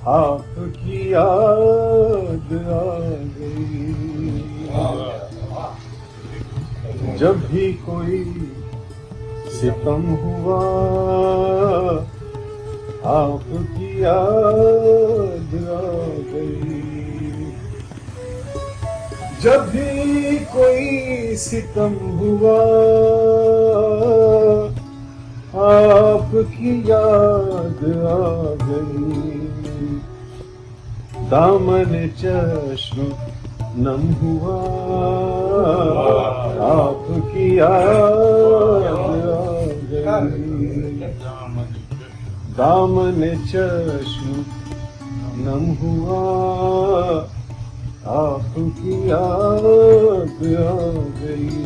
आपकी याद आ गई। जब भी कोई सितम हुआ आपकी याद आ गई। जब भी कोई सितम हुआ आपकी याद आ गई। दामन चश्म नम हुआ आपकी याद आ गई। दामन चश्म नम हुआ आपकी याद आ गई।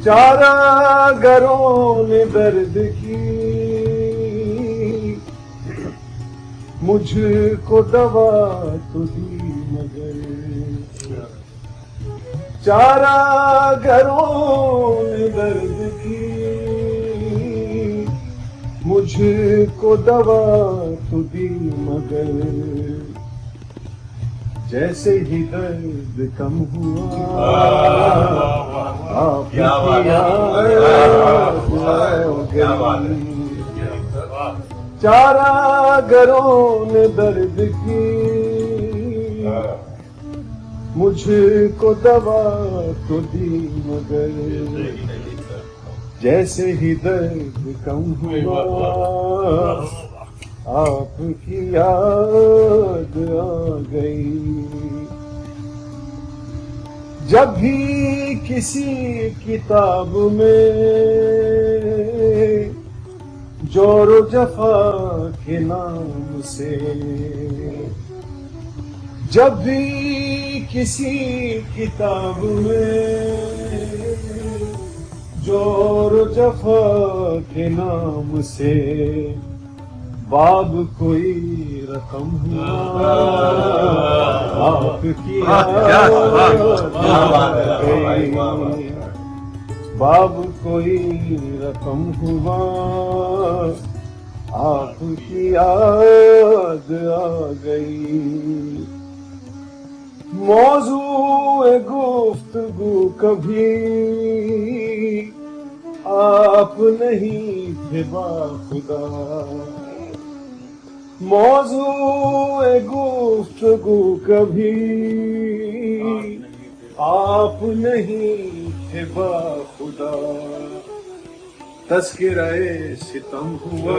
चारागरों ने दर्द की मुझको दवा तो दी मगर। चारागरों ने दर्द की मुझको दवा तो दी मगर। जैसे ही दर्द कम हुआ आपकी याद आ गई। चारागरों ने दर्द की मुझको दवा तो दी मगर। जैसे ही दर्द कम हुआ आपकी याद आ गई। जब भी किसी किताब में जोरो जफा के नाम से, जब भी किसी किताब में जोरो जफा के नाम से बाब कोई रकम हुआ आपकी याद आ गई। बाब कोई रकम हुआ आपकी याद आ गई। मौजूए गुफ्तगू कभी आप नहीं थे बाखुदा। मौजूए गुफ्तगू कभी आप नहीं थे बाखुदा। तज़किरे सितम हुआ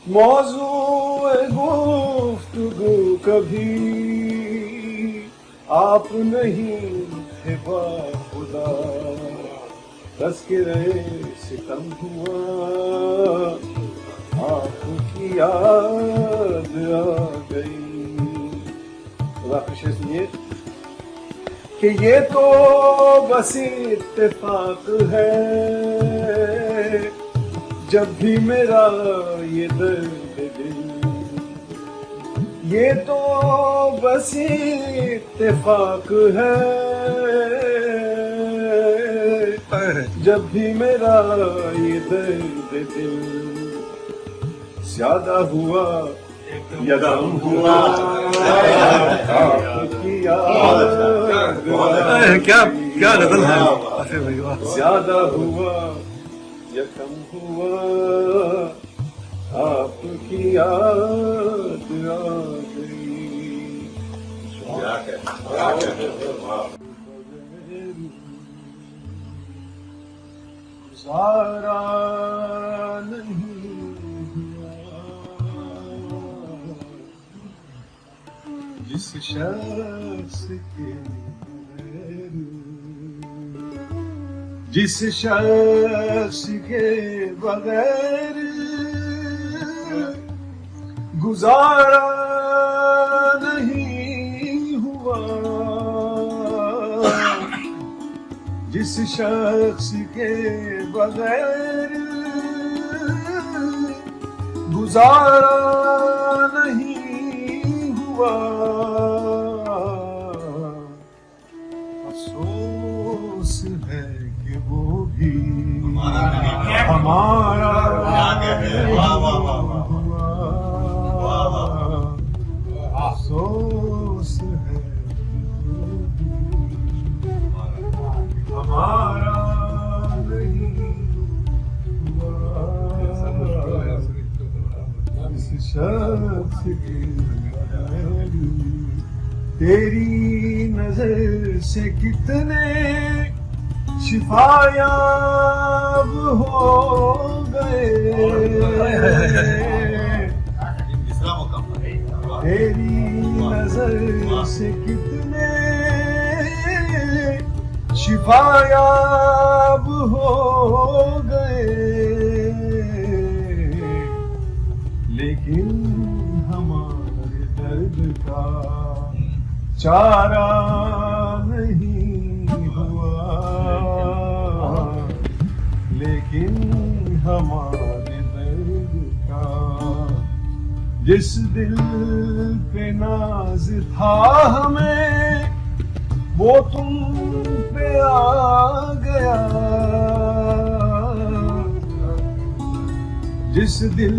मौजूए गुफ्तगू कभी आप नहीं थे बाखुदा। तज़किरे सितम हुआ आपकी याद आ गई। खुदा खुशी सुनिए कि ये तो बस इत्तेफाक है। जब भी मेरा ये दर्द दिल, ये तो बस इत्तेफाक है। जब भी मेरा ये दर्द दिल ज्यादा हुआ या कम हुआ आपकी याद क्या क्या गजल है। ज्यादा हुआ या कम हुआ आपकी याद आ गई। गुजारा नहीं जिस शख्स के बगैर, जिस शख्स के बगैर गुजारा नहीं हुआ। जिस शख्स के बगैर गुजारा नहीं हुआ। अफसोस है कि वो भी हमारा हमारा क्या कहते हैं? वाह, वाह, वाह, वाह। हुआ। वाह, वाह, अफसोस है कि वो भी हमारा नहीं हुआ। इस शख्स की तेरी नजर से कितने शिफायाब हो गए। तीसरा मौका तेरी नजर से कितने शिफायाब हो गए, लेकिन हमारे दर्द का चारा नहीं हुआ। लेकिन हमारे दर्द का जिस दिल पे नाज था हमें, वो तुम पे आ गया। जिस दिल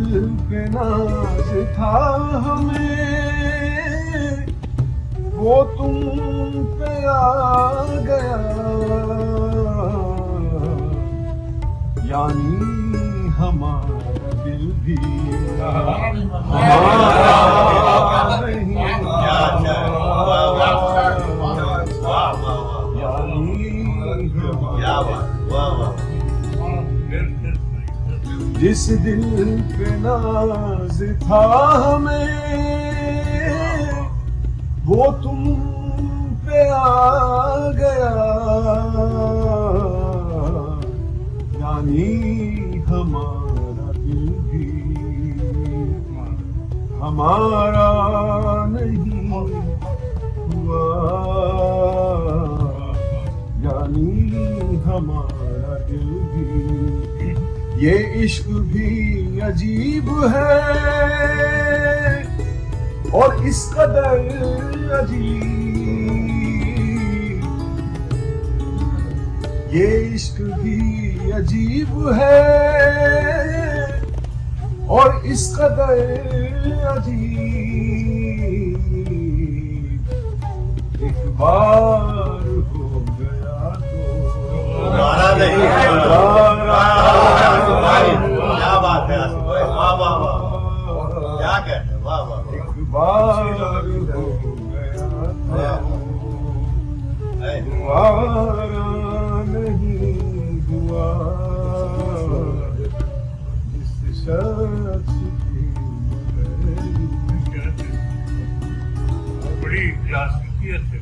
पे नाज था हमें, वो तुम पे आ गया। यानी हमारा दिल भी हमारा नहीं। जिस दिल पे नाज था हमें, वो तुम पे आ गया। यानी हमारा दिल भी हमारा नहीं हुआ। यानी हमारा दिल भी, ये इश्क भी अजीब है और इस कदर अजीब। ये इश्क भी अजीब है और इस कदर अजीब। एक बार हो गया तो दोबारा नहीं। क्या बात है आसिफ भाई, वाह वाह वाह, क्या कहते हैं, वाह वाह। एक बार हो गया है। दोबारा नहीं हुआ। जिस शख्स की बड़ी क्लासिकियत है।